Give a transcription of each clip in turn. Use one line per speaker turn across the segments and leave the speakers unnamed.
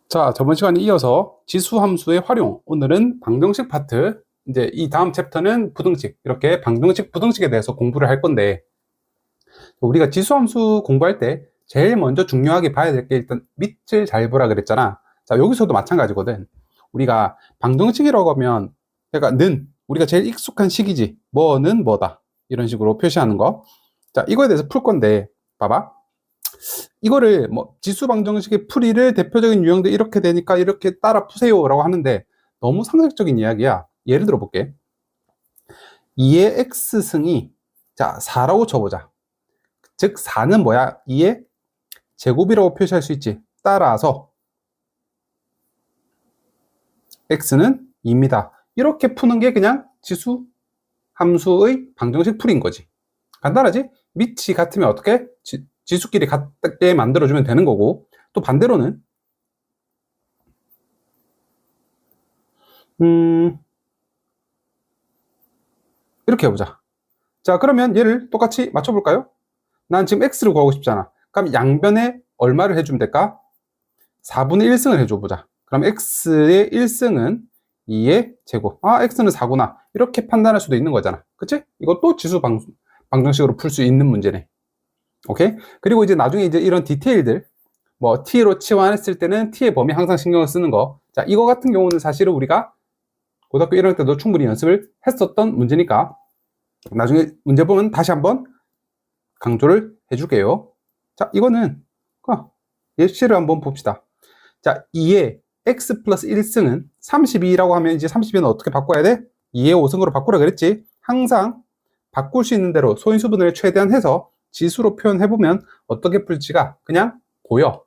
자, 저번 시간에 이어서 지수 함수의 활용. 오늘은 방정식 파트. 이제 이 다음 챕터는 부등식. 이렇게 방정식, 부등식에 대해서 공부를 할 건데, 우리가 지수 함수 공부할 때 제일 먼저 중요하게 봐야 될 게 일단 밑을 잘 보라 그랬잖아. 자, 여기서도 마찬가지거든. 우리가 방정식이라고 하면, 그러니까 우리가 제일 익숙한 식이지. 뭐는 뭐다. 이런 식으로 표시하는 거. 자, 이거에 대해서 풀 건데, 봐봐. 이거를 뭐 지수 방정식의 풀이를 대표적인 유형들 이렇게 되니까 이렇게 따라 푸세요라고 하는데 너무 상식적인 이야기야. 예를 들어 볼게. 2의 x승이 자 4라고 쳐보자. 즉 4는 뭐야? 2의 제곱이라고 표시할 수 있지. 따라서 x는 2입니다. 이렇게 푸는 게 그냥 지수 함수의 방정식 풀인 거지. 간단하지? 밑이 같으면 어떻게? 지수끼리 같게 만들어주면 되는 거고, 또 반대로는 이렇게 해보자. 자, 그러면 얘를 똑같이 맞춰볼까요? 난 지금 x를 구하고 싶잖아. 그럼 양변에 얼마를 해주면 될까? 4분의 1승을 해줘보자. 그럼 x의 1승은 2의 제곱. 아, x는 4구나. 이렇게 판단할 수도 있는 거잖아. 그치? 이것도 지수 방정식으로 풀 수 있는 문제네. 오케이? 그리고 이제 나중에 이제 이런 디테일들, 뭐 t로 치환했을 때는 t의 범위 항상 신경을 쓰는 거. 자, 이거 같은 경우는 사실은 우리가 고등학교 1학년 때도 충분히 연습을 했었던 문제니까 나중에 문제 보면 다시 한번 강조를 해줄게요. 자, 이거는 예시를 한번 봅시다. 자, 2의 x 플러스 1승은 32라고 하면 이제 32는 어떻게 바꿔야 돼? 2의 5승으로 바꾸라 그랬지? 항상 바꿀 수 있는 대로 소인수분해를 최대한 해서 지수로 표현해보면 어떻게 풀지가 그냥 보여.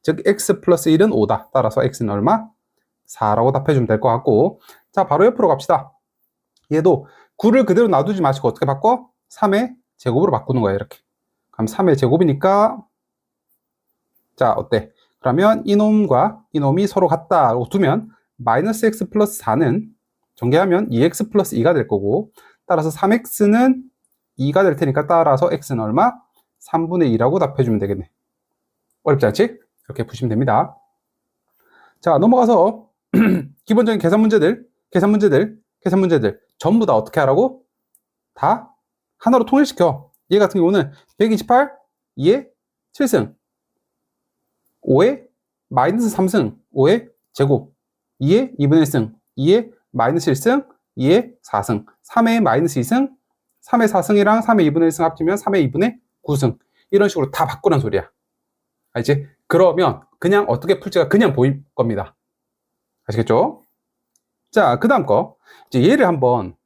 즉 x 플러스 1은 5다. 따라서 x는 얼마? 4라고 답해주면 될 것 같고, 자, 바로 옆으로 갑시다. 얘도 9를 그대로 놔두지 마시고 어떻게 바꿔? 3의 제곱으로 바꾸는 거야. 이렇게. 그럼 3의 제곱이니까 자, 어때? 그러면 이놈과 이놈이 서로 같다고 두면 마이너스 x 플러스 4는 전개하면 2x 플러스 2가 될 거고, 따라서 3x는 2가 될 테니까 따라서 x는 얼마? 3분의 2라고 답해주면 되겠네. 어렵지 않지? 이렇게 푸시면 됩니다. 자, 넘어가서 기본적인 계산 문제들 전부 다 어떻게 하라고? 다 하나로 통일시켜. 얘 같은 경우는 128, 2의 7승, 5의 마이너스 3승, 5의 제곱, 2의 2분의 1승, 2의 마이너스 1승, 2의 4승, 3의 마이너스 2승, 3의 4승이랑 3의 2분의 1승 합치면 3의 2분의 9승. 이런 식으로 다 바꾸란 소리야. 알지? 그러면 그냥 어떻게 풀지가 그냥 보일 겁니다. 아시겠죠? 자, 그 다음 거. 이제 얘를 한번,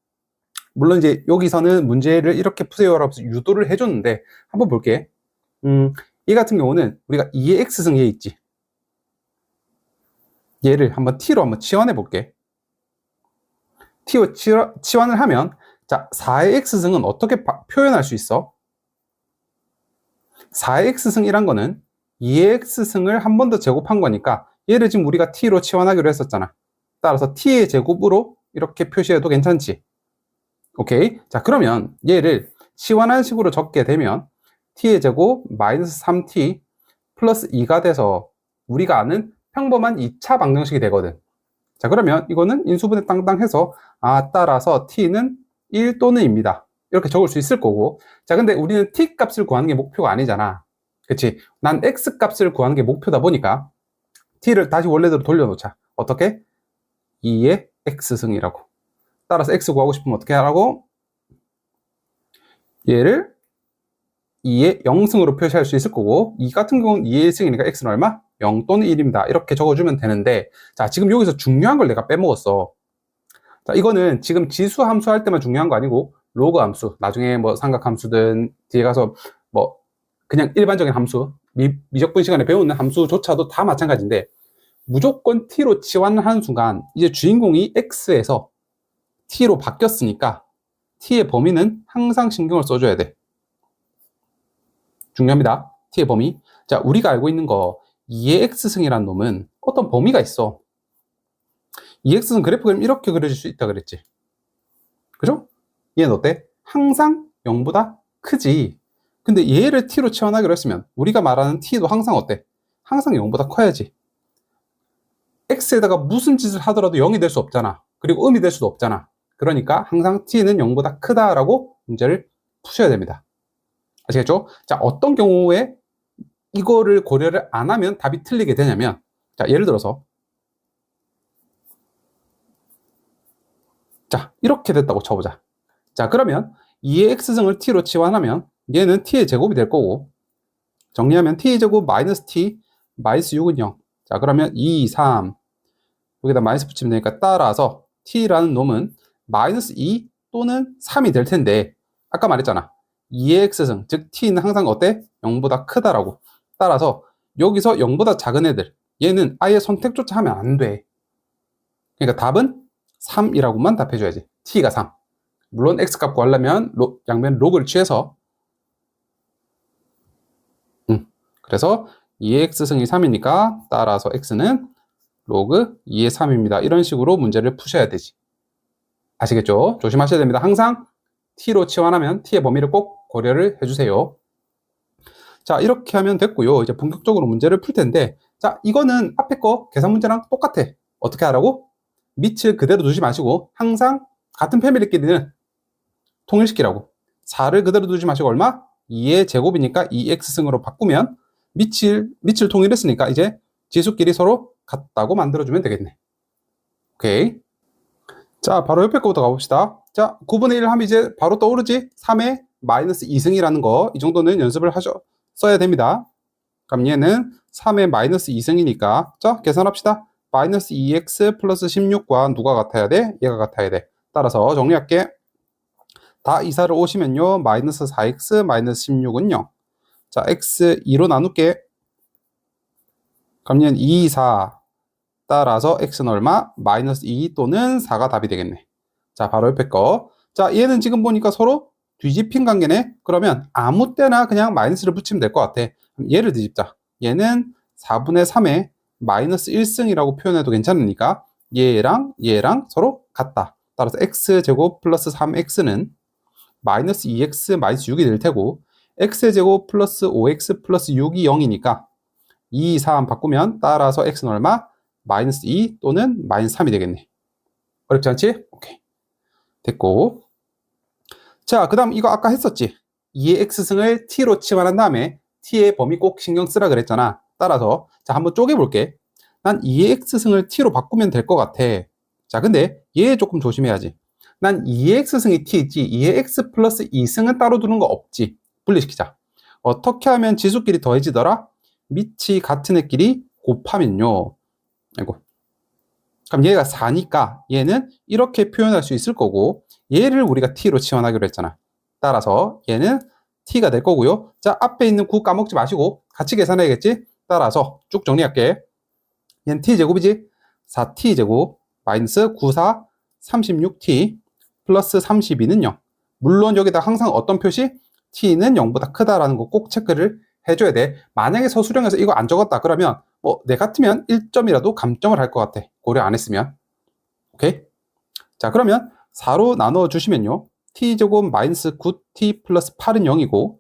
물론 이제 여기서는 문제를 이렇게 푸세요라고 유도를 해줬는데, 한번 볼게. 얘 같은 경우는 우리가 2의 x승 얘 있지. 얘를 한번 t로 한번 치환해 볼게. t로 치환을 하면, 자, 4의 x승은 어떻게 표현할 수 있어? 4의 x승이란 거는 2의 x승을 한 번 더 제곱한 거니까 얘를 지금 우리가 t로 치환하기로 했었잖아. 따라서 t의 제곱으로 이렇게 표시해도 괜찮지. 오케이. 자, 그러면 얘를 치환한 식으로 적게 되면 t의 제곱 마이너스 3t 플러스 2가 돼서 우리가 아는 평범한 2차 방정식이 되거든. 자, 그러면 이거는 인수분해 땅땅해서 따라서 t는 1 또는 입니다. 이렇게 적을 수 있을 거고. 자, 근데 우리는 t 값을 구하는 게 목표가 아니잖아. 그치? 난 x 값을 구하는 게 목표다 보니까 t를 다시 원래대로 돌려놓자. 어떻게? 2의 x승이라고. 따라서 x 구하고 싶으면 어떻게 하라고? 얘를 2의 0승으로 표시할 수 있을 거고, 2 같은 경우는 2의 1승이니까 x는 얼마? 0 또는 1입니다. 이렇게 적어주면 되는데, 자, 지금 여기서 중요한 걸 내가 빼먹었어. 자, 이거는 지금 지수 함수 할 때만 중요한 거 아니고, 로그 함수, 나중에 뭐 삼각 함수든 뒤에 가서 뭐 그냥 일반적인 함수, 미적분 시간에 배우는 함수조차도 다 마찬가지인데, 무조건 t로 치환하는 순간 이제 주인공이 x에서 t로 바뀌었으니까 t의 범위는 항상 신경을 써줘야 돼. 중요합니다. t의 범위. 자, 우리가 알고 있는 거 2의 x승이라는 놈은 어떤 범위가 있어. 2x승 그래프 그림 이렇게 그려질 수 있다 그랬지. 그죠? 얘는 어때? 항상 0보다 크지. 근데 얘를 t로 치환하기로 했으면 우리가 말하는 t도 항상 어때? 항상 0보다 커야지. x에다가 무슨 짓을 하더라도 0이 될 수 없잖아. 그리고 음이 될 수도 없잖아. 그러니까 항상 t는 0보다 크다라고 문제를 푸셔야 됩니다. 아시겠죠? 자, 어떤 경우에 이거를 고려를 안 하면 답이 틀리게 되냐면, 자, 예를 들어서, 자, 이렇게 됐다고 쳐보자. 자, 그러면 2의 x승을 t로 치환하면 얘는 t의 제곱이 될 거고, 정리하면 t의 제곱 마이너스 t 마이너스 6은 0. 자, 그러면 2, 3 여기다 마이너스 붙이면 되니까 따라서 t라는 놈은 마이너스 2 또는 3이 될 텐데, 아까 말했잖아. 2의 x승, 즉 t는 항상 어때? 0보다 크다라고. 따라서 여기서 0보다 작은 애들, 얘는 아예 선택조차 하면 안 돼. 그러니까 답은 3이라고만 답해줘야지. t가 3. 물론 x값 구하려면 양면 록을 취해서, 그래서 2의 x승이 3이니까 따라서 x는 로그 2의 3입니다. 이런 식으로 문제를 푸셔야 되지. 아시겠죠? 조심하셔야 됩니다. 항상 t로 치환하면 t의 범위를 꼭 고려를 해주세요. 자, 이렇게 하면 됐고요. 이제 본격적으로 문제를 풀 텐데, 자, 이거는 앞에 거 계산 문제랑 똑같아. 어떻게 하라고? 밑을 그대로 두지 마시고 항상 같은 패밀리끼리는 통일시키라고. 4를 그대로 두지 마시고 얼마? 2의 제곱이니까 2x승으로 바꾸면 밑을 통일했으니까 이제 지수끼리 서로 같다고 만들어주면 되겠네. 오케이. 자, 바로 옆에 거부터 가봅시다. 자, 9분의 1 하면 이제 바로 떠오르지? 3의 마이너스 2승이라는 거, 이 정도는 연습을 써야 됩니다. 그럼 얘는 3의 마이너스 2승이니까, 자, 계산합시다. 마이너스 2x 플러스 16과 누가 같아야 돼? 얘가 같아야 돼. 따라서 정리할게. 다 이사를 오시면요, 마이너스 4x 마이너스 16은 0. 자, x 2로 나눌게. 그럼 얘는 2, 4. 따라서 x는 얼마? 마이너스 2 또는 4가 답이 되겠네. 자, 바로 옆에 거. 자, 얘는 지금 보니까 서로 뒤집힌 관계네. 그러면 아무 때나 그냥 마이너스를 붙이면 될 것 같아. 그럼 얘를 뒤집자. 얘는 4분의 3에 마이너스 1승이라고 표현해도 괜찮으니까 얘랑 서로 같다. 따라서 x제곱 플러스 3x는 마이너스 2x 마이너스 6이 될 테고, x제곱 플러스 5x 플러스 6이 0이니까 2, 3 바꾸면 따라서 x는 얼마? 마이너스 2 또는 마이너스 3이 되겠네. 어렵지 않지? 오케이. 됐고. 자, 그 다음 이거 아까 했었지? 2의 x승을 t로 치환한 다음에 t의 범위 꼭 신경 쓰라 그랬잖아. 따라서 자, 한번 쪼개볼게. 난 2의 x승을 t로 바꾸면 될 것 같아. 자, 근데 얘 조금 조심해야지. 난 2의 x승이 t지 2의 x 플러스 2승은 따로 두는 거 없지. 분리시키자. 어떻게 하면 지수끼리 더해지더라? 밑이 같은 애끼리 곱하면요. 아이고. 그럼 얘가 4니까 얘는 이렇게 표현할 수 있을 거고, 얘를 우리가 t로 치환하기로 했잖아. 따라서 얘는 t가 될 거고요. 자, 앞에 있는 9 까먹지 마시고 같이 계산해야겠지? 따라서 쭉 정리할게. 얘는 t제곱이지? 4t제곱 마이너스 9, 4, 36t 플러스 32는 0. 물론 여기다 항상 어떤 표시? t는 0보다 크다라는 거 꼭 체크를 해줘야 돼. 만약에 서술형에서 이거 안 적었다 그러면 내 같으면 1점이라도 감점을 할 것 같아. 고려 안 했으면. 오케이? 자, 그러면 4로 나눠 주시면요. t제곱 마이너스 9t 플러스 8은 0이고,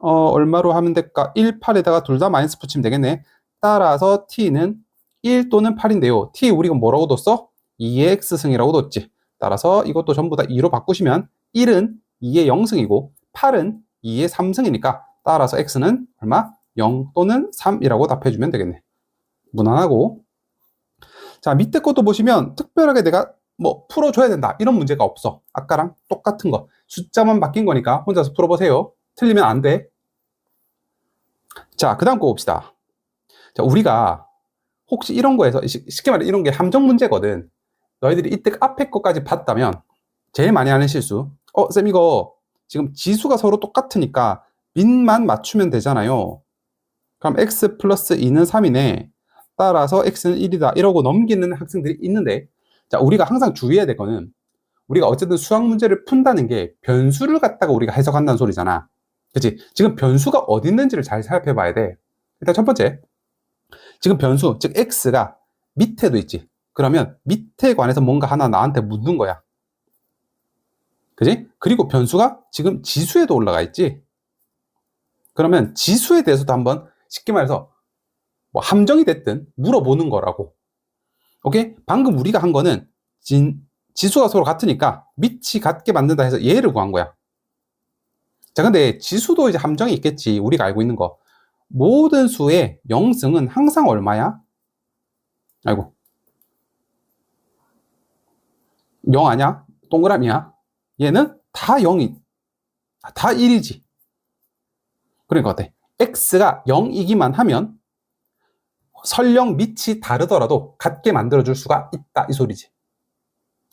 얼마로 하면 될까? 1, 8에다가 둘 다 마이너스 붙이면 되겠네. 따라서 t는 1 또는 8인데요. t 우리가 뭐라고 뒀어? 2의 x승이라고 뒀지. 따라서 이것도 전부 다 2로 바꾸시면 1은 2의 0승이고 8은 2의 3승이니까 따라서 x는 얼마? 0 또는 3이라고 답해주면 되겠네. 무난하고. 자, 밑에 것도 보시면 특별하게 내가 풀어줘야 된다 이런 문제가 없어. 아까랑 똑같은 거. 숫자만 바뀐 거니까 혼자서 풀어보세요. 틀리면 안 돼. 자, 그 다음 거 봅시다. 자, 우리가 혹시 이런 거에서 쉽게 말해 이런 게 함정 문제거든. 너희들이 이때 앞에 것까지 봤다면 제일 많이 하는 실수. 쌤 이거 지금 지수가 서로 똑같으니까 밑만 맞추면 되잖아요. 그럼 x 플러스 2는 3이네. 따라서 x는 1이다. 이러고 넘기는 학생들이 있는데, 자, 우리가 항상 주의해야 될 거는 우리가 어쨌든 수학 문제를 푼다는 게 변수를 갖다가 우리가 해석한다는 소리잖아. 그치? 지금 변수가 어디 있는지를 잘 살펴봐야 돼. 일단 첫 번째, 지금 변수, 즉 x가 밑에도 있지. 그러면 밑에 관해서 뭔가 하나 나한테 묻는 거야. 그지? 그리고 변수가 지금 지수에도 올라가 있지. 그러면 지수에 대해서도 한번 쉽게 말해서 함정이 됐든 물어보는 거라고. 오케이? 방금 우리가 한 거는 지수가 서로 같으니까 밑이 같게 만든다 해서 얘를 구한 거야. 자, 근데 지수도 이제 함정이 있겠지. 우리가 알고 있는 거. 모든 수의 영승은 항상 얼마야? 아이고. 0 아니야? 동그라미야? 얘는 다 0이, 다 1이지. 그러니까 어때? x가 0이기만 하면 설령 밑이 다르더라도 같게 만들어줄 수가 있다. 이 소리지.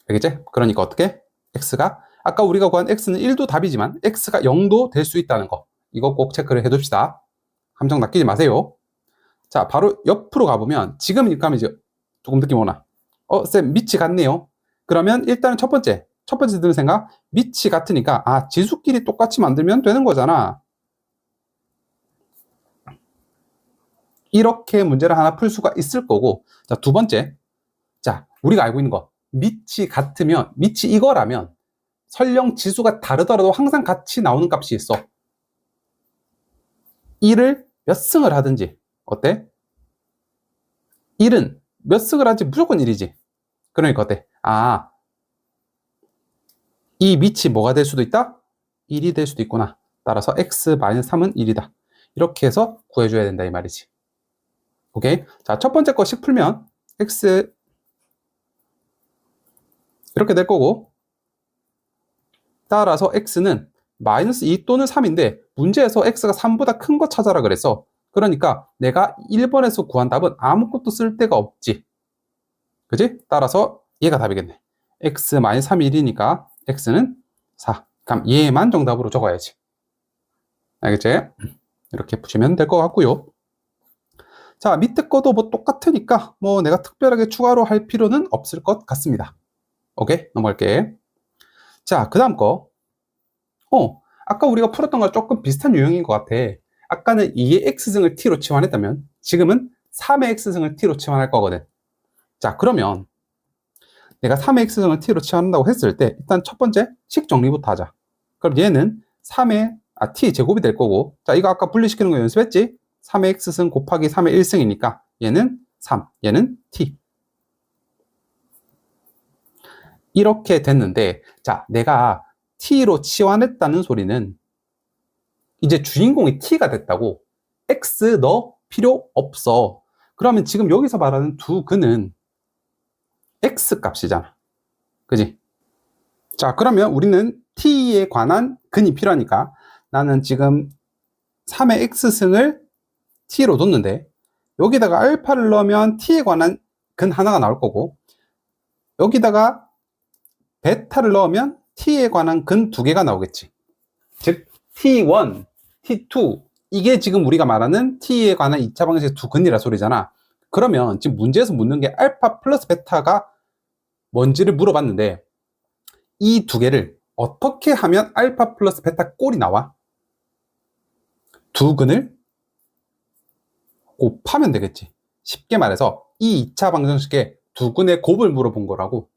알겠지? 그러니까 어떻게? x가, 아까 우리가 구한 x는 1도 답이지만 x가 0도 될 수 있다는 거. 이거 꼭 체크를 해둡시다. 함정 낚이지 마세요. 자, 바로 옆으로 가보면 지금 이렇게 하면 이제 조금 느낌 오나? 쌤, 밑이 같네요. 그러면 일단은 첫 번째 드는 생각, 밑이 같으니까 지수끼리 똑같이 만들면 되는 거잖아. 이렇게 문제를 하나 풀 수가 있을 거고, 자, 두 번째, 자, 우리가 알고 있는 거, 밑이 같으면, 밑이 이거라면 설령 지수가 다르더라도 항상 같이 나오는 값이 있어. 1을 몇 승을 하든지, 어때? 1은 몇 승을 하든지 무조건 1이지. 그러니까 어때? 이 밑이 뭐가 될 수도 있다? 1이 될 수도 있구나. 따라서 x-3은 1이다. 이렇게 해서 구해줘야 된다 이 말이지. 오케이? 자, 첫 번째 거씩 풀면 x 이렇게 될 거고, 따라서 x는 -2 또는 3인데 문제에서 x가 3보다 큰 거 찾아라 그래서, 그러니까 내가 1번에서 구한 답은 아무것도 쓸 데가 없지. 그지? 따라서 얘가 답이겠네. x-3이 1이니까 x는 4. 그럼 얘만 정답으로 적어야지. 알겠지? 이렇게 푸시면 될 것 같고요. 자, 밑에 거도 뭐 똑같으니까 뭐 내가 특별하게 추가로 할 필요는 없을 것 같습니다. 오케이? 넘어갈게. 자, 그 다음 거. 아까 우리가 풀었던 거랑 조금 비슷한 유형인 것 같아. 아까는 2의 x승을 t로 치환했다면 지금은 3의 x승을 t로 치환할 거거든. 자, 그러면 내가 3의 x승을 t로 치환한다고 했을 때 일단 첫 번째 식 정리부터 하자. 그럼 얘는 3의 t 제곱이 될 거고, 자, 이거 아까 분리시키는 거 연습했지? 3의 x승 곱하기 3의 1승이니까 얘는 3, 얘는 t. 이렇게 됐는데, 자, 내가 t로 치환했다는 소리는 이제 주인공이 t가 됐다고. x 너 필요 없어. 그러면 지금 여기서 말하는 두 근은 x 값이잖아. 그지? 자, 그러면 우리는 t에 관한 근이 필요하니까 나는 지금 3의 x승을 t로 뒀는데 여기다가 알파를 넣으면 t에 관한 근 하나가 나올 거고, 여기다가 베타를 넣으면 t에 관한 근 두 개가 나오겠지. 즉 t1, t2, 이게 지금 우리가 말하는 t에 관한 2차 방정식의 두 근이라 소리잖아. 그러면 지금 문제에서 묻는 게 알파 플러스 베타가 뭔지를 물어봤는데 이 두 개를 어떻게 하면 알파 플러스 베타 꼴이 나와? 두 근을 곱하면 되겠지. 쉽게 말해서 이 2차 방정식의 두 근의 곱을 물어본 거라고.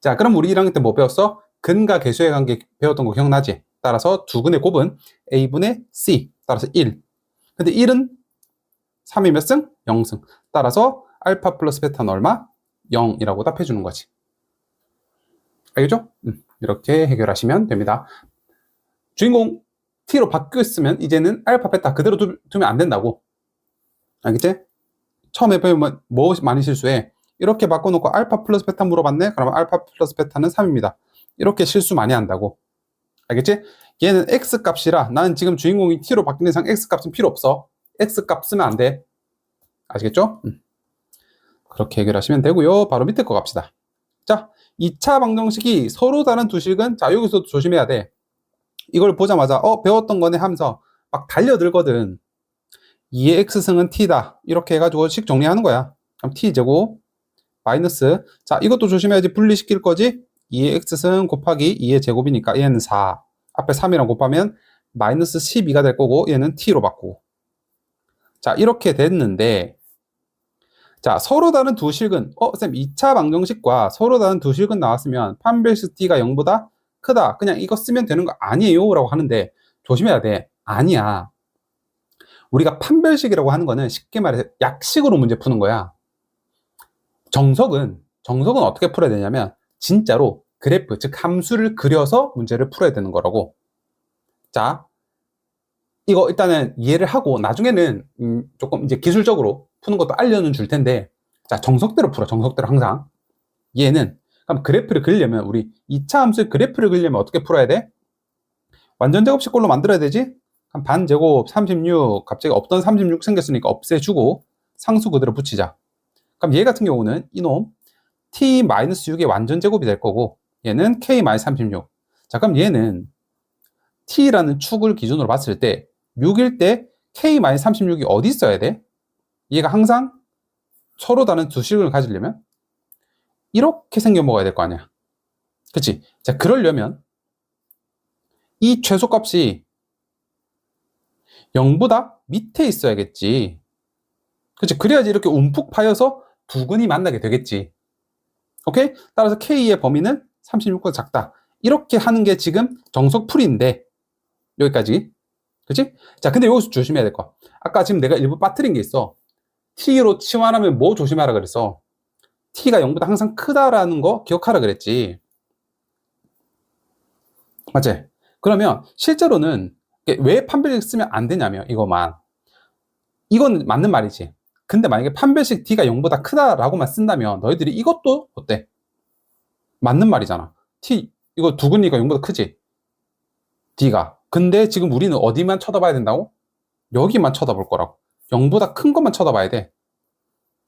자, 그럼 우리 1학년 때 뭐 배웠어? 근과 계수의 관계 배웠던 거 기억나지? 따라서 두 근의 곱은 a분의 c, 따라서 1. 근데 1은 3이 몇 승? 0승. 따라서 알파 플러스 베타는 얼마? 0이라고 답해주는 거지. 알겠죠? 이렇게 해결하시면 됩니다. 주인공 t로 바뀌었으면 이제는 알파 베타 그대로 두면 안 된다고. 알겠지? 처음에 배우면 뭐 많이 실수해? 이렇게 바꿔놓고 알파 플러스 베타 물어봤네? 그러면 알파 플러스 베타는 3입니다. 이렇게 실수 많이 한다고. 알겠지? 얘는 x 값이라 나는 지금 주인공이 t로 바뀌는 이상 x 값은 필요 없어. x 값 쓰면 안 돼. 아시겠죠? 그렇게 해결하시면 되고요. 바로 밑에 거 갑시다. 자, 2차 방정식이 서로 다른 두 식은, 자, 여기서도 조심해야 돼. 이걸 보자마자 배웠던 거네 하면서 막 달려들거든. 2의 x승은 t다. 이렇게 해가지고 식 정리하는 거야. 그럼 t제곱 마이너스, 자, 이것도 조심해야지. 분리시킬 거지? 2의 x승 곱하기 2의 제곱이니까 얘는 4. 앞에 3이랑 곱하면 마이너스 12가 될 거고 얘는 t로 바꾸고. 자, 이렇게 됐는데, 자, 서로 다른 두 식은 쌤 2차 방정식과 서로 다른 두 식은 나왔으면 판별식 t가 0보다 크다. 그냥 이거 쓰면 되는 거 아니에요? 라고 하는데 조심해야 돼. 아니야. 우리가 판별식이라고 하는 거는 쉽게 말해서 약식으로 문제 푸는 거야. 정석은 어떻게 풀어야 되냐면 진짜로 그래프, 즉 함수를 그려서 문제를 풀어야 되는 거라고. 자, 이거 일단은 이해를 하고 나중에는 조금 이제 기술적으로 푸는 것도 알려는 줄 텐데, 자, 정석대로 풀어. 정석대로 항상. 얘는 그럼 그래프를 그리려면 우리 2차 함수의 그래프를 그리려면 어떻게 풀어야 돼? 완전 제곱식꼴로 만들어야 되지? 반제곱 36, 갑자기 없던 36 생겼으니까 없애주고 상수 그대로 붙이자. 그럼 얘 같은 경우는 이놈 t-6의 완전 제곱이 될 거고, 얘는 k-36. 자, 그럼 얘는 t라는 축을 기준으로 봤을 때 6일 때 k-36이 어디 있어야 돼? 얘가 항상 서로 다른 두 식을 가지려면 이렇게 생겨 먹어야 될 거 아니야. 그치? 자, 그러려면 이 최소값이 0보다 밑에 있어야겠지. 그치? 그래야지 이렇게 움푹 파여서 두 근이 만나게 되겠지. 오케이? 따라서 K의 범위는 36보다 작다. 이렇게 하는 게 지금 정석풀이인데, 여기까지. 그치? 자, 근데 여기서 조심해야 될 거. 아까 지금 내가 일부 빠뜨린 게 있어. T로 치환하면 뭐 조심하라 그랬어? T가 0보다 항상 크다라는 거 기억하라 그랬지. 맞지? 그러면 실제로는 왜 판별식 쓰면 안 되냐면 이거만. 이건 맞는 말이지. 근데 만약에 판별식 D가 0보다 크다라고만 쓴다면 너희들이 이것도 어때? 맞는 말이잖아. T, 이거 두근이가 0보다 크지? D가. 근데 지금 우리는 어디만 쳐다봐야 된다고? 여기만 쳐다볼 거라고. 0보다 큰 것만 쳐다봐야 돼.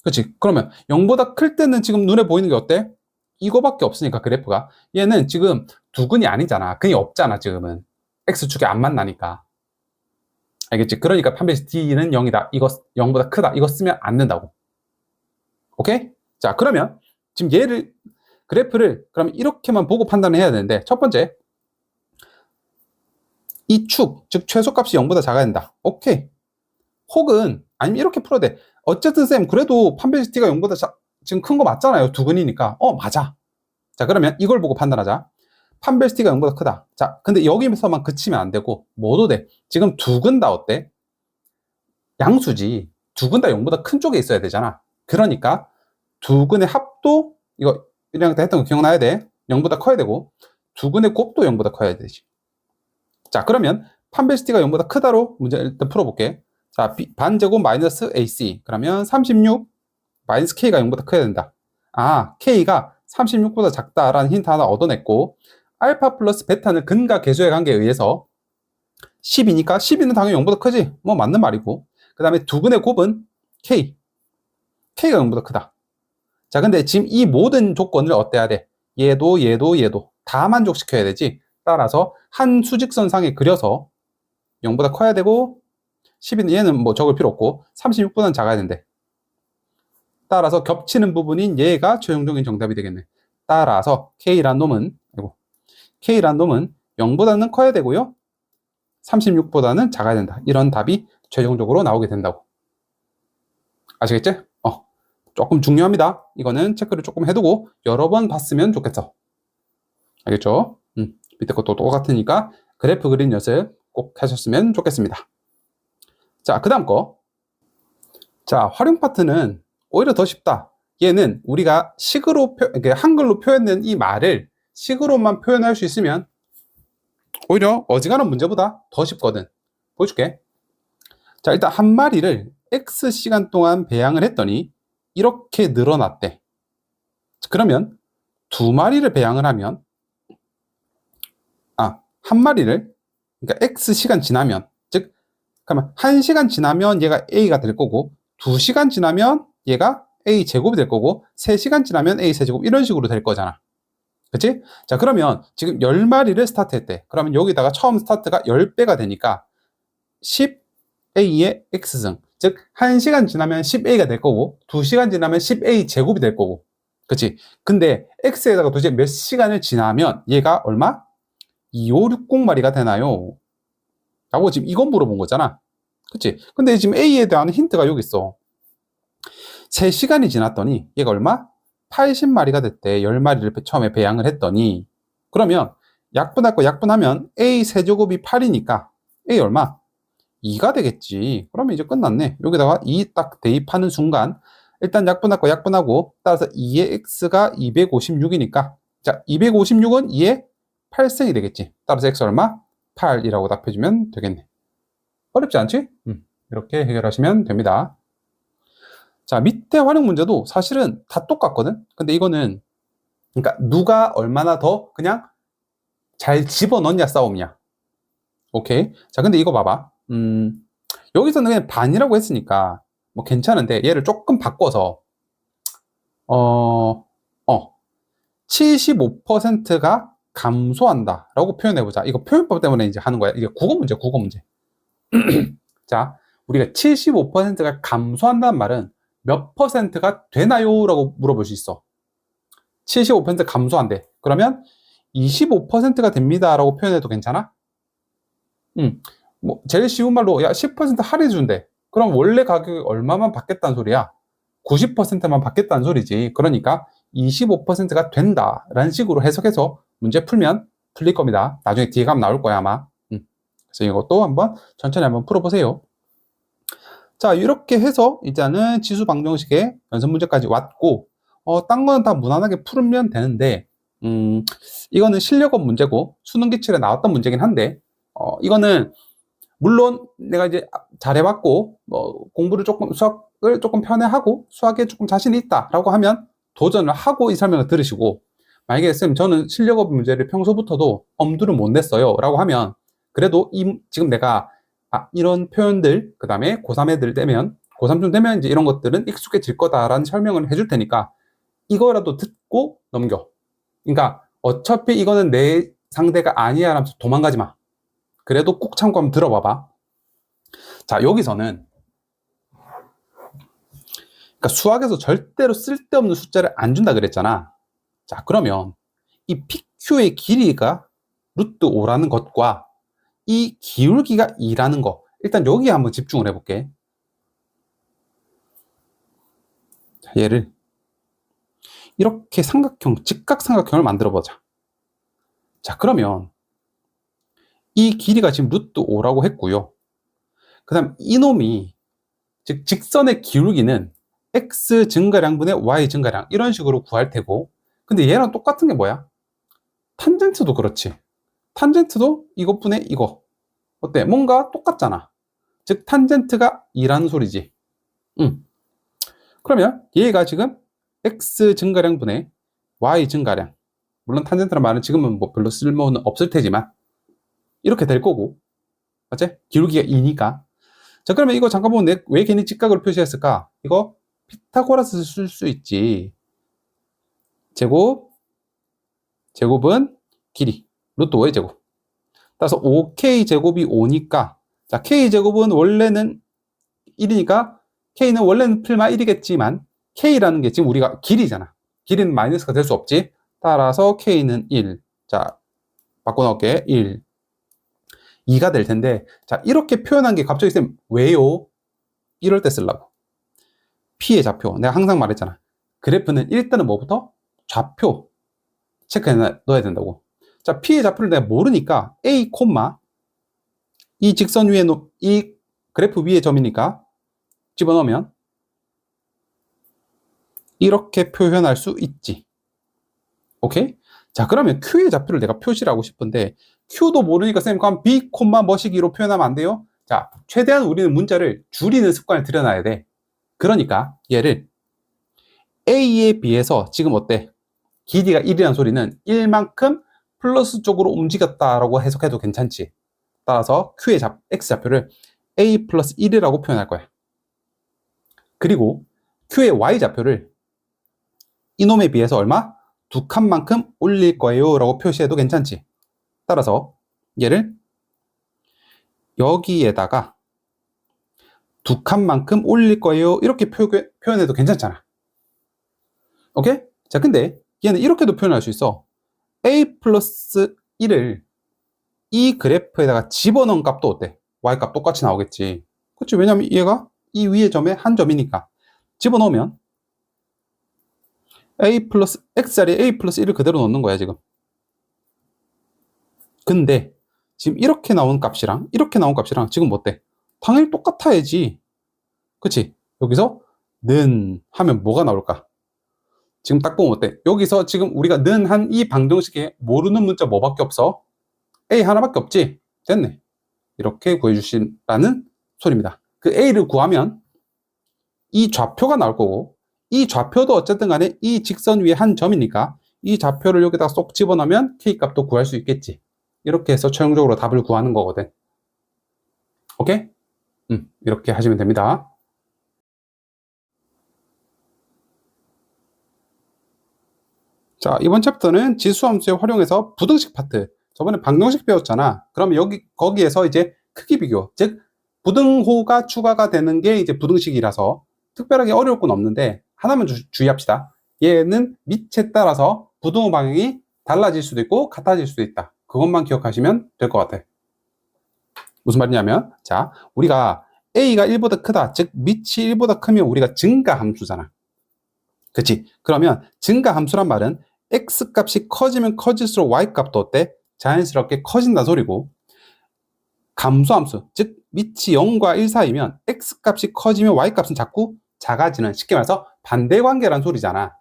그치? 그러면 0보다 클 때는 지금 눈에 보이는 게 어때? 이거밖에 없으니까 그래프가. 얘는 지금 두근이 아니잖아. 근이 없잖아 지금은. X축이 안 만나니까. 알겠지? 그러니까 판별식 D는 0이다. 이거 0보다 크다. 이거 쓰면 안 된다고. 오케이? 자, 그러면 지금 얘를 그래프를 그럼 이렇게만 보고 판단을 해야 되는데, 첫 번째 이 축, 즉 최소값이 0보다 작아야 된다. 오케이. 혹은 아니면 이렇게 풀어야 돼. 어쨌든 쌤 그래도 판별식 D가 0보다 지금 큰 거 맞잖아요. 두근이니까. 맞아. 자, 그러면 이걸 보고 판단하자. 판별식 D가 0보다 크다. 자, 근데 여기서만 그치면 안 되고 뭐도 돼. 지금 두근 다 어때? 양수지. 두근 다 0보다 큰 쪽에 있어야 되잖아. 그러니까 두근의 합도, 이거 1학년 때 했던 거 기억나야 돼. 0보다 커야 되고 두근의 곱도 0보다 커야 되지. 자, 그러면 판별식 D가 0보다 크다로 문제 일단 풀어볼게. 자, 반제곱 마이너스 AC. 그러면 36 마이너스 K가 0보다 커야 된다. 아, K가 36보다 작다라는 힌트 하나 얻어냈고, 알파 플러스 베타는 근과 계수의 관계에 의해서 10이니까 12는 당연히 0보다 크지. 뭐 맞는 말이고. 그 다음에 두근의 곱은 K. K가 0보다 크다. 자, 근데 지금 이 모든 조건을 어때야 돼? 얘도 다 만족시켜야 되지. 따라서 한 수직선상에 그려서 0보다 커야 되고, 12는 얘는 뭐 적을 필요 없고 36보다는 작아야 된대. 따라서 겹치는 부분인 얘가 최종적인 정답이 되겠네. 따라서 K란 놈은 0보다는 커야 되고요. 36보다는 작아야 된다. 이런 답이 최종적으로 나오게 된다고. 아시겠지? 조금 중요합니다. 이거는 체크를 조금 해두고 여러 번 봤으면 좋겠어. 알겠죠? 밑에 것도 똑같으니까 그래프 그린 연습 꼭 하셨으면 좋겠습니다. 자, 그 다음 거. 자, 활용 파트는 오히려 더 쉽다. 얘는 우리가 식으로 한글로 표현된 이 말을 식으로만 표현할 수 있으면 오히려 어지간한 문제보다 더 쉽거든. 보여줄게. 자, 일단 한 마리를 X 시간 동안 배양을 했더니 이렇게 늘어났대. 그러면 두 마리를 배양을 하면, 한 마리를, 그러니까 X 시간 지나면, 즉, 그러면 1시간 지나면 얘가 A가 될 거고, 2시간 지나면 얘가 A 제곱이 될 거고, 3시간 지나면 A 세제곱, 이런 식으로 될 거잖아. 그치? 자, 그러면 지금 10마리를 스타트 했대. 그러면 여기다가 처음 스타트가 10배가 되니까 10A의 X승. 즉, 1시간 지나면 10A가 될 거고, 2시간 지나면 10A 제곱이 될 거고. 그치? 근데 X에다가 도대체 몇 시간을 지나면 얘가 얼마? 2560마리가 되나요? 라고 지금 이건 물어본 거잖아. 그치? 근데 지금 A에 대한 힌트가 여기 있어. 3시간이 지났더니 얘가 얼마? 80마리가 됐대. 10마리를 처음에 배양을 했더니. 그러면 약분할 거 약분하면 A 세제곱이 8이니까 A 얼마? 2가 되겠지. 그러면 이제 끝났네. 여기다가 2 딱 대입하는 순간 일단 약분할 거 약분하고, 따라서 2의 x가 256이니까, 자, 256은 2의 8승이 되겠지. 따라서 x 얼마? 8이라고 답해주면 되겠네. 어렵지 않지? 이렇게 해결하시면 됩니다. 자, 밑에 활용 문제도 사실은 다 똑같거든? 근데 이거는, 그러니까 누가 얼마나 더 그냥 잘 집어넣냐 싸움이야. 오케이. 자, 근데 이거 봐봐. 여기서는 그냥 반이라고 했으니까 뭐 괜찮은데 얘를 조금 바꿔서 75%가 감소한다 라고 표현해보자. 이거 표현법 때문에 이제 하는 거야. 이게 국어 문제, 국어 문제. 자, 우리가 75%가 감소한다는 말은 몇 퍼센트가 되나요? 라고 물어볼 수 있어. 75% 감소한대. 그러면 25%가 됩니다 라고 표현해도 괜찮아? 뭐 제일 쉬운 말로 야 10% 할인 준대. 그럼 원래 가격이 얼마만 받겠다는 소리야? 90%만 받겠다는 소리지. 그러니까 25%가 된다라는 식으로 해석해서 문제 풀면 풀릴 겁니다. 나중에 뒤에 가면 나올 거야 아마. 그래서 이것도 한번 천천히 한번 풀어보세요. 자, 이렇게 해서 일단은 지수 방정식의 연습 문제까지 왔고, 딴 거는 다 무난하게 풀면 되는데, 이거는 실력업 문제고 수능 기출에 나왔던 문제긴 한데, 이거는 물론 내가 이제 잘해봤고 공부를 조금 수학을 조금 편해하고 수학에 조금 자신이 있다라고 하면 도전을 하고 이 설명을 들으시고, 만약에 쌤 저는 실력업 문제를 평소부터도 엄두를 못 냈어요 라고 하면 그래도 지금 내가 이런 표현들 그 다음에 고3 애들 되면 고3쯤 되면 이제 이런 것들은 익숙해질 거다라는 설명을 해줄 테니까 이거라도 듣고 넘겨. 그러니까 어차피 이거는 내 상대가 아니야 라면서 도망가지 마. 그래도 꼭 참고 한번 들어봐봐. 자, 여기서는 그러니까 수학에서 절대로 쓸데없는 숫자를 안 준다 그랬잖아. 자, 그러면 이 PQ의 길이가 루트 5라는 것과 이 기울기가 2라는 거, 일단 여기에 한번 집중을 해볼게. 자, 얘를 이렇게 삼각형, 직각삼각형을 만들어 보자. 자, 그러면 이 길이가 지금 루트 5라고 했고요. 그 다음 이놈이 즉 직선의 기울기는 x 증가량분의 y 증가량 이런 식으로 구할 테고, 근데 얘랑 똑같은 게 뭐야? 탄젠트도 그렇지. 탄젠트도 이것분의 이거. 어때? 뭔가 똑같잖아. 즉 탄젠트가 2라는 소리지. 그러면 얘가 지금 x 증가량분의 y 증가량, 물론 탄젠트란 말은 지금은 뭐 별로 쓸모는 없을 테지만 이렇게 될 거고, 맞지? 기울기가 2니까. 자, 그러면 이거 잠깐 보면 왜 괜히 직각으로 표시했을까? 이거 피타고라스 쓸 수 있지. 제곱은 길이 루트 5의 제곱. 따라서 5k 제곱이 5니까, 자, k 제곱은 원래는 1이니까 k는 원래는 풀마 1이겠지만 k라는 게 지금 우리가 길이잖아. 길이는 마이너스가 될 수 없지. 따라서 k는 1. 자, 바꿔놓을게. 1. 2가 될 텐데, 자, 이렇게 표현한 게 갑자기 쌤 왜요? 이럴 때 쓰려고. P의 좌표. 내가 항상 말했잖아. 그래프는 일단은 뭐부터? 좌표 체크해 넣어야 된다고. 자, P의 좌표를 내가 모르니까 A, 이 직선 위에 이 그래프 위의 점이니까 집어넣으면 이렇게 표현할 수 있지. 오케이? 자, 그러면 Q의 좌표를 내가 표시를 하고 싶은데 Q도 모르니까 쌤 그럼 B, 뭐시기로 표현하면 안 돼요? 자, 최대한 우리는 문자를 줄이는 습관을 들여놔야 돼. 그러니까 얘를 A에 비해서 지금 어때? 길이가 1이라는 소리는 1만큼 플러스 쪽으로 움직였다라고 해석해도 괜찮지. 따라서 Q의 X좌표를 A 플러스 1이라고 표현할 거야. 그리고 Q의 Y좌표를 이놈에 비해서 얼마? 2칸만큼 올릴 거예요 라고 표시해도 괜찮지. 따라서 얘를 여기에다가 2칸만큼 올릴 거예요 이렇게 표현해도 괜찮잖아. 오케이? 자, 근데 얘는 이렇게도 표현할 수 있어. A 플러스 1을 이 그래프에다가 집어넣은 값도 어때? Y값 똑같이 나오겠지. 그렇지? 왜냐면 얘가 이 위의 점에 한 점이니까. 집어넣으면 A 플러스 X자리에 A 플러스 1을 그대로 넣는 거야 지금. 근데 지금 이렇게 나온 값이랑 이렇게 나온 값이랑 지금 어때? 당연히 똑같아야지. 그치? 여기서 는 하면 뭐가 나올까? 지금 딱 보면 어때? 여기서 지금 우리가 는 한 이 방정식에 모르는 문자 뭐밖에 없어? A 하나밖에 없지? 됐네. 이렇게 구해주시라는 소리입니다. 그 A를 구하면 이 좌표가 나올 거고, 이 좌표도 어쨌든 간에 이 직선 위에 한 점이니까 이 좌표를 여기다 쏙 집어넣으면 K 값도 구할 수 있겠지. 이렇게 해서 최종적으로 답을 구하는 거거든. 오케이? 이렇게 하시면 됩니다. 자, 이번 챕터는 지수함수에 활용해서 부등식 파트. 저번에 방정식 배웠잖아. 그러면 거기에서 이제 크기 비교. 즉, 부등호가 추가가 되는 게 이제 부등식이라서 특별하게 어려울 건 없는데, 하나만 주의합시다. 얘는 밑에 따라서 부등호 방향이 달라질 수도 있고, 같아질 수도 있다. 그것만 기억하시면 될 것 같아. 무슨 말이냐면, 자, 우리가 A가 1보다 크다. 즉, 밑이 1보다 크면 우리가 증가함수잖아. 그치? 그러면 증가함수란 말은 X 값이 커지면 커질수록 Y 값도 어때? 자연스럽게 커진다 소리고, 감소함수, 즉 밑이 0과 1 사이면 X 값이 커지면 Y 값은 자꾸 작아지는, 쉽게 말해서 반대관계란 소리잖아.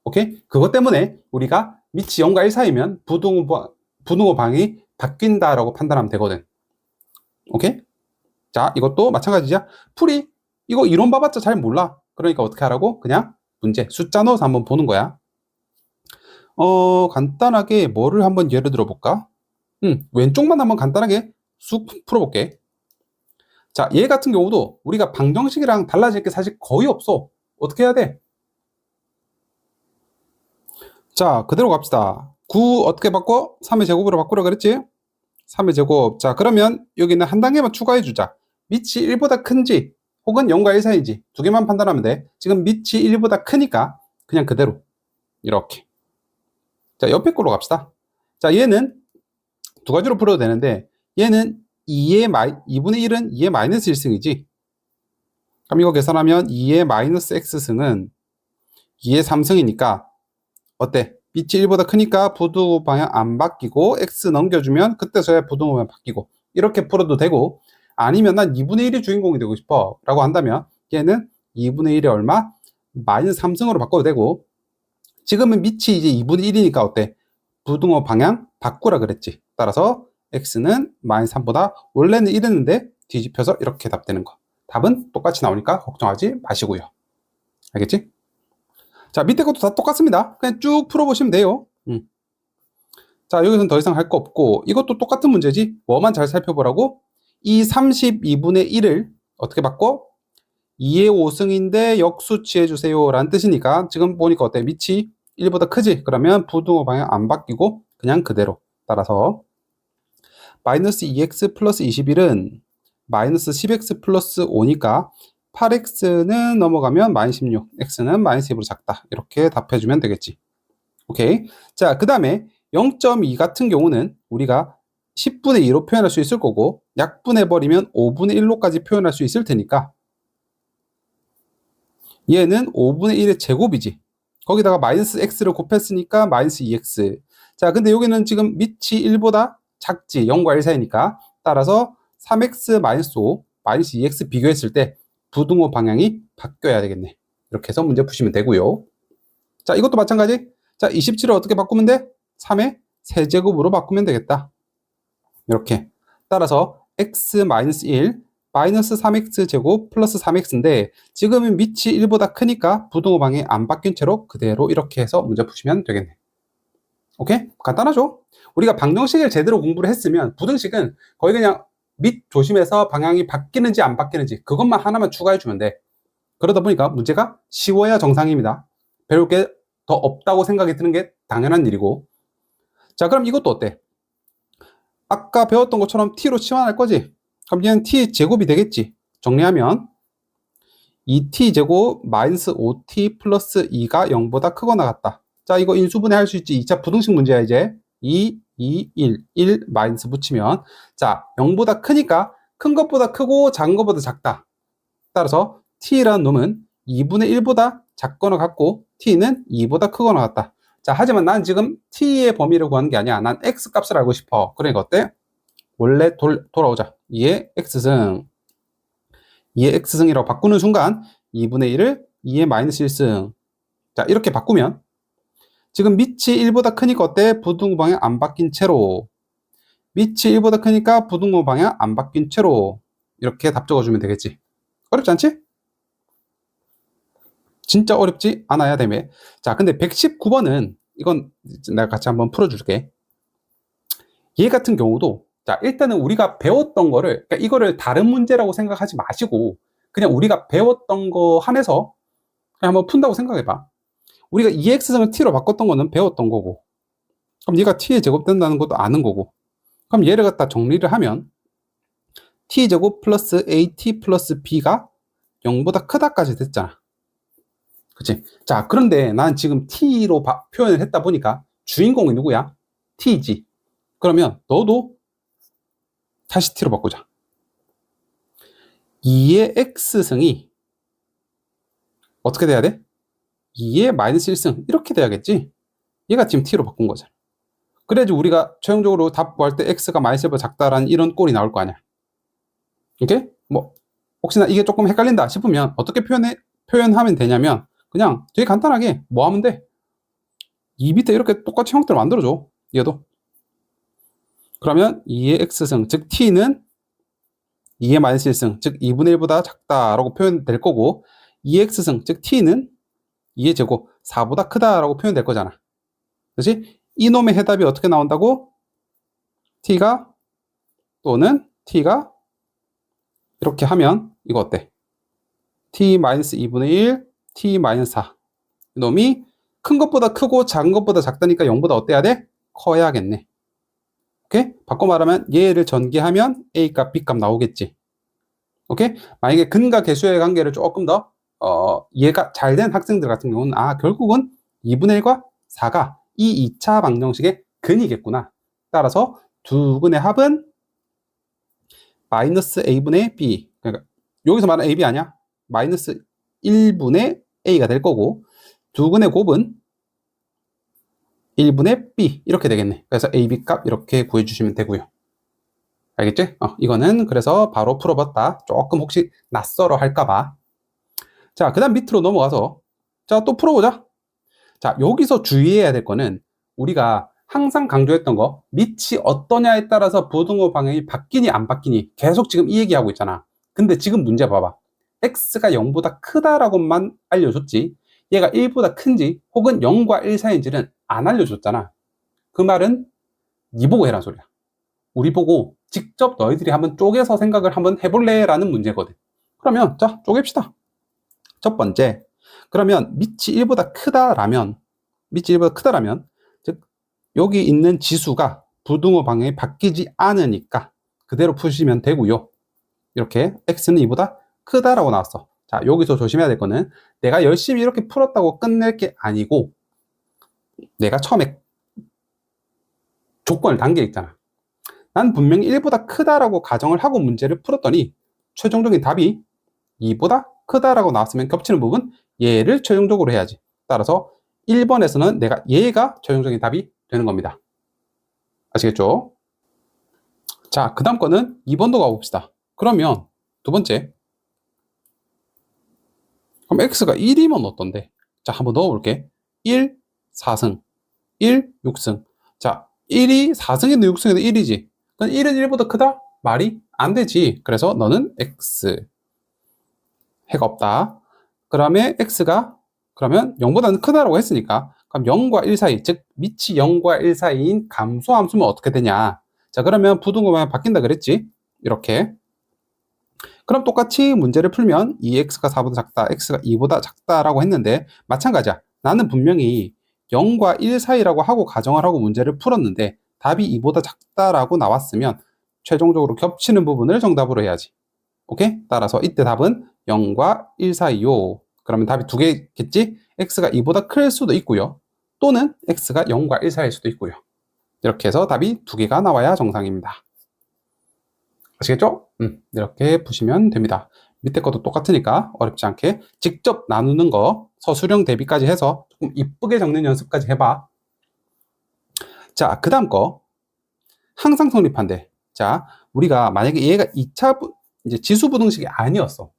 오케이? 그것 때문에 우리가 밑이 0과 1 사이면 부등호 방이 바뀐다라고 판단하면 되거든. 오케이? 자, 이것도 마찬가지야. 풀이 이거 이론 봐봤자 잘 몰라. 그러니까 어떻게 하라고? 그냥 문제 숫자 넣어서 한번 보는 거야. 간단하게 뭐를 한번 예를 들어 볼까? 왼쪽만 한번 간단하게 쑥 풀어볼게. 자, 얘 같은 경우도 우리가 방정식이랑 달라질 게 사실 거의 없어. 어떻게 해야 돼? 자, 그대로 갑시다. 9 어떻게 바꿔? 3의 제곱으로 바꾸라 그랬지? 3의 제곱. 자, 그러면 여기는 한 단계만 추가해 주자. 밑이 1보다 큰지 혹은 0과 1 사이인지 두 개만 판단하면 돼. 지금 밑이 1보다 크니까 그냥 그대로 이렇게. 자, 옆에 걸로 갑시다. 자, 얘는 두 가지로 풀어도 되는데, 얘는 2분의 1은 2의 마이너스 1승이지. 그럼 이거 계산하면 2의 마이너스 x승은 2의 3승이니까, 어때? 밑이 1보다 크니까 부등호 방향 안 바뀌고, x 넘겨주면 그때서야 부등호 방향 바뀌고, 이렇게 풀어도 되고, 아니면 난 2분의 1이 주인공이 되고 싶어 라고 한다면, 얘는 2분의 1이 얼마? 마이너스 3승으로 바꿔도 되고, 지금은 밑이 이제 2분의 1이니까 어때? 부등호 방향 바꾸라 그랬지. 따라서 x는 마이너스 3보다 원래는 1했는데 뒤집혀서 이렇게 답되는 거. 답은 똑같이 나오니까 걱정하지 마시고요. 알겠지? 자, 밑에 것도 다 똑같습니다. 그냥 쭉 풀어보시면 돼요. 자, 여기서는 더 이상 할 거 없고, 이것도 똑같은 문제지. 뭐만 잘 살펴보라고? 이 32분의 1을 어떻게 바꿔? 2의 5승인데 역수 취해주세요 라는 뜻이니까, 지금 보니까 어때? 밑이 1보다 크지? 그러면 부등호 방향 안 바뀌고 그냥 그대로. 따라서 마이너스 2x 플러스 21은 마이너스 10x 플러스 5니까 8x는 넘어가면 마이너스 16, x는 마이너스 2으로 작다. 이렇게 답해주면 되겠지. 오케이. 자, 그 다음에 0.2 같은 경우는 우리가 10분의 2로 표현할 수 있을 거고, 약분해버리면 5분의 1로까지 표현할 수 있을 테니까, 얘는 5분의 1의 제곱이지. 거기다가 마이너스 x를 곱했으니까 마이너스 2x. 자, 근데 여기는 지금 밑이 1보다 작지. 0과 1 사이니까. 따라서 3x 마이너스 5, 마이너스 2x 비교했을 때 부등호 방향이 바뀌어야 되겠네. 이렇게 해서 문제 푸시면 되고요. 자, 이것도 마찬가지. 자, 27을 어떻게 바꾸면 돼? 3의 세제곱으로 바꾸면 되겠다. 이렇게. 따라서 x 마이너스 1, 마이너스 3x 제곱 플러스 3x인데, 지금은 밑이 1보다 크니까 부등호 방향이 안 바뀐 채로 그대로 이렇게 해서 문제 푸시면 되겠네. 오케이? 간단하죠? 우리가 방정식을 제대로 공부를 했으면 부등식은 거의 그냥 밑 조심해서 방향이 바뀌는지 안 바뀌는지 그것만 하나만 추가해 주면 돼. 그러다 보니까 문제가 쉬워야 정상입니다. 배울 게 더 없다고 생각이 드는 게 당연한 일이고. 자, 그럼 이것도 어때? 아까 배웠던 것처럼 t로 치환할 거지? 그럼 얘는 t 제곱이 되겠지? 정리하면 2t 제곱 마이너스 5t 플러스 2가 0보다 크거나 같다. 자, 이거 인수분해 할 수 있지. 2차 부등식 문제야. 이제 2, 2, 1 마이너스 붙이면, 자, 0보다 크니까 큰 것보다 크고 작은 것보다 작다. 따라서 t라는 놈은 2분의 1보다 작거나 같고 t는 2보다 크거나 같다. 자, 하지만 난 지금 t의 범위를 구하는 게 아니야. 난 x 값을 알고 싶어. 그러니까 어때? 원래 돌아오자. 2의 x승. 2의 x승이라고 바꾸는 순간 2분의 1을 2의 마이너스 1승. 자, 이렇게 바꾸면 지금 밑이 1보다 크니까 어때? 부등호 방향 안 바뀐 채로. 밑이 1보다 크니까 부등호 방향 안 바뀐 채로. 이렇게 답 적어주면 되겠지. 어렵지 않지? 진짜 어렵지 않아야 되매. 자, 근데 119번은 이건 내가 같이 한번 풀어줄게. 얘 같은 경우도 자, 일단은 우리가 배웠던 거를, 그러니까 이거를 다른 문제라고 생각하지 마시고 그냥 우리가 배웠던 거 한해서 그냥 한번 푼다고 생각해봐. 우리가 2x승을 t로 바꿨던 거는 배웠던 거고, 그럼 얘가 t에 제곱된다는 것도 아는 거고, 그럼 얘를 갖다 정리를 하면 t제곱 플러스 at 플러스 b가 0보다 크다까지 됐잖아. 그치? 자, 그런데 난 지금 t로 표현을 했다 보니까 주인공이 누구야? t지. 그러면 너도 다시 t로 바꾸자. 2의 x승이 어떻게 돼야 돼? 2의 마이너스 1승 이렇게 돼야겠지. 얘가 지금 t로 바꾼 거잖아. 그래야지 우리가 최종적으로 답 구할 때 x가 마이너스 1보다 작다라는 이런 꼴이 나올 거 아니야. 오케이? 뭐 혹시나 이게 조금 헷갈린다 싶으면 어떻게 표현하면 되냐면 그냥 되게 간단하게 뭐 하면 돼? 이 밑에 이렇게 똑같이 형태를 만들어줘. 얘도. 그러면 2의 x승, 즉 t는 2의 마이너스 1승, 즉 2분의 1보다 작다라고 표현될 거고, 2x승, 즉 t는 2의 제곱, 4보다 크다라고 표현될 거잖아. 그렇지? 이놈의 해답이 어떻게 나온다고? t가 또는 t가 이렇게 하면 이거 어때? t-2분의 1, t-4. 이놈이 큰 것보다 크고 작은 것보다 작다니까 0보다 어때야 돼? 커야겠네. 오케이? 바꿔 말하면 얘를 전개하면 A값, B값 나오겠지. 오케이? 만약에 근과 개수의 관계를 조금 더 얘가 잘 된 학생들 같은 경우는 결국은 2분의 1과 4가 이 2차 방정식의 근이겠구나. 따라서 두 근의 합은 마이너스 A분의 B. 그러니까 여기서 말하는 AB 아니야? 마이너스 1분의 A가 될 거고, 두 근의 곱은 1분의 B 이렇게 되겠네. 그래서 AB 값 이렇게 구해주시면 되고요. 알겠지? 이거는 그래서 바로 풀어봤다. 조금 혹시 낯설어 할까봐. 자, 그 다음 밑으로 넘어가서 자, 또 풀어보자. 자, 여기서 주의해야 될 거는 우리가 항상 강조했던 거, 밑이 어떠냐에 따라서 부등호 방향이 바뀌니 안 바뀌니 계속 지금 이 얘기하고 있잖아. 근데 지금 문제 봐봐. x가 0보다 크다라고만 알려줬지 얘가 1보다 큰지 혹은 0과 1 사이인지는 안 알려줬잖아. 그 말은 니 보고 해란 소리야. 우리 보고 직접 너희들이 한번 쪼개서 생각을 한번 해볼래? 라는 문제거든. 그러면 자, 쪼갭시다. 첫 번째, 그러면 밑이 1보다 크다라면 즉 여기 있는 지수가 부등호 방향이 바뀌지 않으니까 그대로 푸시면 되고요. 이렇게 x는 2보다 크다라고 나왔어. 자, 여기서 조심해야 될 거는 내가 열심히 이렇게 풀었다고 끝낼 게 아니고 내가 처음에 조건을 단계 있잖아. 난 분명히 1보다 크다라고 가정을 하고 문제를 풀었더니 최종적인 답이 2보다 크다라고 나왔으면 겹치는 부분 얘를 최종적으로 해야지. 따라서 1번에서는 내가 얘가 최종적인 답이 되는 겁니다. 아시겠죠? 자, 그 다음 거는 2번도 가봅시다. 그러면 두 번째, 그럼 x가 1이면 어떤데? 자, 한번 넣어볼게. 1, 4승, 1, 6승. 자, 1이 4승인데 6승인데 1이지. 그럼 1은 1보다 크다? 말이 안 되지. 그래서 너는 x. 해가 없다. 그 다음에 x가 그러면 0보다는 크다라고 했으니까 그럼 0과 1 사이, 즉 밑이 0과 1 사이인 감소함수면 어떻게 되냐? 자, 그러면 부등호 방향 바뀐다 그랬지? 이렇게. 그럼 똑같이 문제를 풀면 2x가 4보다 작다, x가 2보다 작다라고 했는데 마찬가지야. 나는 분명히 0과 1 사이라고 하고 가정을 하고 문제를 풀었는데 답이 2보다 작다라고 나왔으면 최종적으로 겹치는 부분을 정답으로 해야지. 오케이? 따라서 이때 답은 0과 1 사이요. 그러면 답이 두 개겠지? x가 2보다 클 수도 있고요. 또는 x가 0과 1 사이일 수도 있고요. 이렇게 해서 답이 두 개가 나와야 정상입니다. 아시겠죠? 이렇게 푸시면 됩니다. 밑에 것도 똑같으니까 어렵지 않게 직접 나누는 거 서술형 대비까지 해서 조금 이쁘게 적는 연습까지 해봐. 자, 그 다음 거 항상 성립한대. 자, 우리가 만약에 얘가 2차 이제 지수부등식이 아니었어.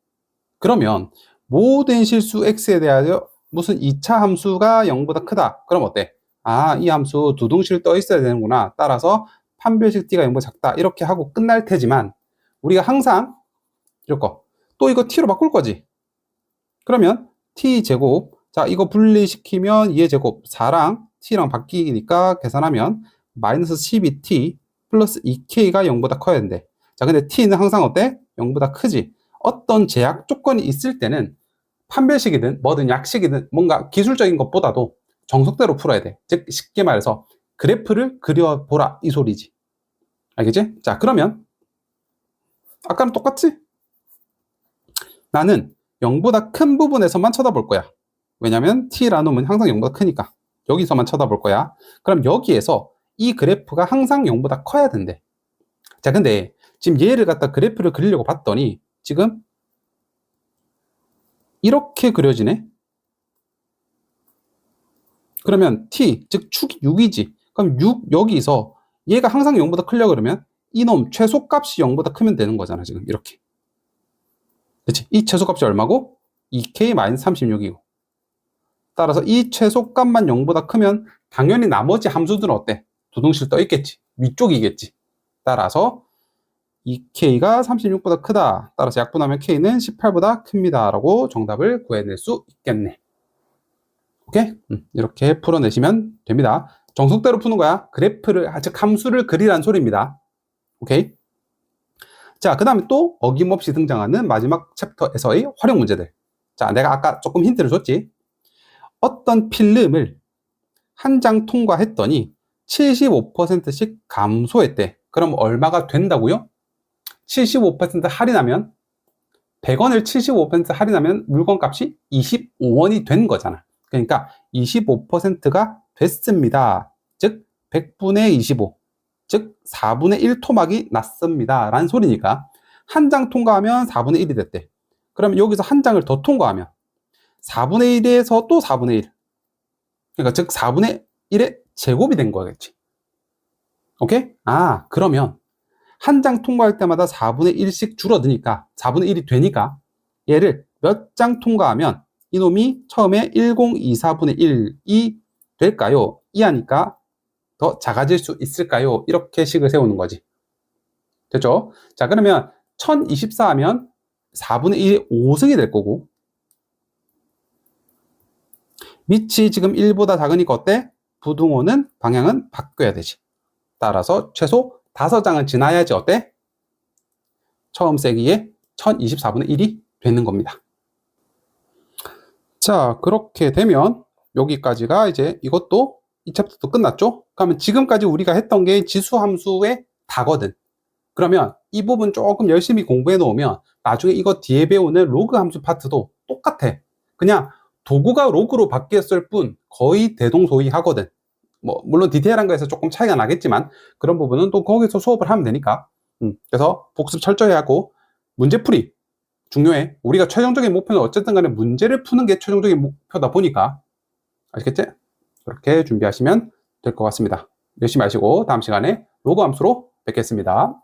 그러면 모든 실수 x에 대하여 무슨 2차 함수가 0보다 크다. 그럼 어때? 아, 이 함수 두둥실 떠 있어야 되는구나. 따라서 판별식 t가 0보다 작다. 이렇게 하고 끝날 테지만 우리가 항상 이럴 거. 또 이거 t로 바꿀 거지. 그러면 t제곱. 자, 이거 분리시키면 2의 제곱 4랑 t랑 바뀌니까 계산하면 마이너스 12t 플러스 2k가 0보다 커야 된대. 자, 근데 t는 항상 어때? 0보다 크지. 어떤 제약 조건이 있을 때는 판별식이든 뭐든 약식이든 뭔가 기술적인 것보다도 정석대로 풀어야 돼. 즉 쉽게 말해서 그래프를 그려보라 이 소리지. 알겠지? 자, 그러면 아까랑 똑같지? 나는 0보다 큰 부분에서만 쳐다볼 거야. 왜냐면 t라는 항상 0보다 크니까 여기서만 쳐다볼 거야. 그럼 여기에서 이 그래프가 항상 0보다 커야 된대. 자, 근데 지금 얘를 갖다 그래프를 그리려고 봤더니 지금 이렇게 그려지네. 그러면 t, 즉 축이 6이지. 그럼 6 여기서 얘가 항상 0보다 크려고 그러면 이놈 최소값이 0보다 크면 되는 거잖아. 지금 이렇게. 그렇지? 이 최소값이 얼마고? 2k-36이고. 따라서 이 최소값만 0보다 크면 당연히 나머지 함수들은 어때? 두둥실 떠 있겠지. 위쪽이겠지. 따라서 2k가 36보다 크다. 따라서 약분하면 k는 18보다 큽니다. 라고 정답을 구해낼 수 있겠네. 오케이? 이렇게 풀어내시면 됩니다. 정석대로 푸는 거야. 그래프를, 즉 함수를 그리란 소리입니다. 오케이? 자, 그 다음에 또 어김없이 등장하는 마지막 챕터에서의 활용 문제들. 자, 내가 아까 조금 힌트를 줬지. 어떤 필름을 한 장 통과했더니 75%씩 감소했대. 그럼 얼마가 된다고요? 75% 할인하면 100원을 75% 할인하면 물건값이 25원이 된 거잖아. 그러니까 25%가 됐습니다. 즉 100분의 25, 즉 4분의 1 토막이 났습니다. 라는 소리니까 한 장 통과하면 4분의 1이 됐대. 그럼 여기서 한 장을 더 통과하면 4분의 1에서 또 4분의 1. 그러니까 즉 4분의 1의 제곱이 된 거겠지. 오케이? 아, 그러면 한 장 통과할 때마다 4분의 1씩 줄어드니까 4분의 1이 되니까 얘를 몇 장 통과하면 이놈이 처음에 1024분의 1이 될까요? 이하니까 더 작아질 수 있을까요? 이렇게 식을 세우는 거지. 됐죠? 자, 그러면 1024 하면 4분의 1의 5승이 될 거고 밑이 지금 1보다 작으니까 어때? 부등호는 방향은 바뀌어야 되지. 따라서 최소 5장은 지나야지 어때? 처음 세기에 1024분의 1이 되는 겁니다. 자, 그렇게 되면 여기까지가 이제 이것도 이 챕터도 끝났죠? 그러면 지금까지 우리가 했던 게 지수함수의 다거든. 그러면 이 부분 조금 열심히 공부해 놓으면 나중에 이거 뒤에 배우는 로그 함수 파트도 똑같아. 그냥 도구가 로그로 바뀌었을 뿐 거의 대동소이하거든. 뭐 물론 디테일한 거에서 조금 차이가 나겠지만 그런 부분은 또 거기서 수업을 하면 되니까. 그래서 복습 철저히 하고 문제풀이 중요해. 우리가 최종적인 목표는 어쨌든 간에 문제를 푸는 게 최종적인 목표다 보니까 아시겠지? 그렇게 준비하시면 될 것 같습니다. 열심히 하시고 다음 시간에 로그 함수로 뵙겠습니다.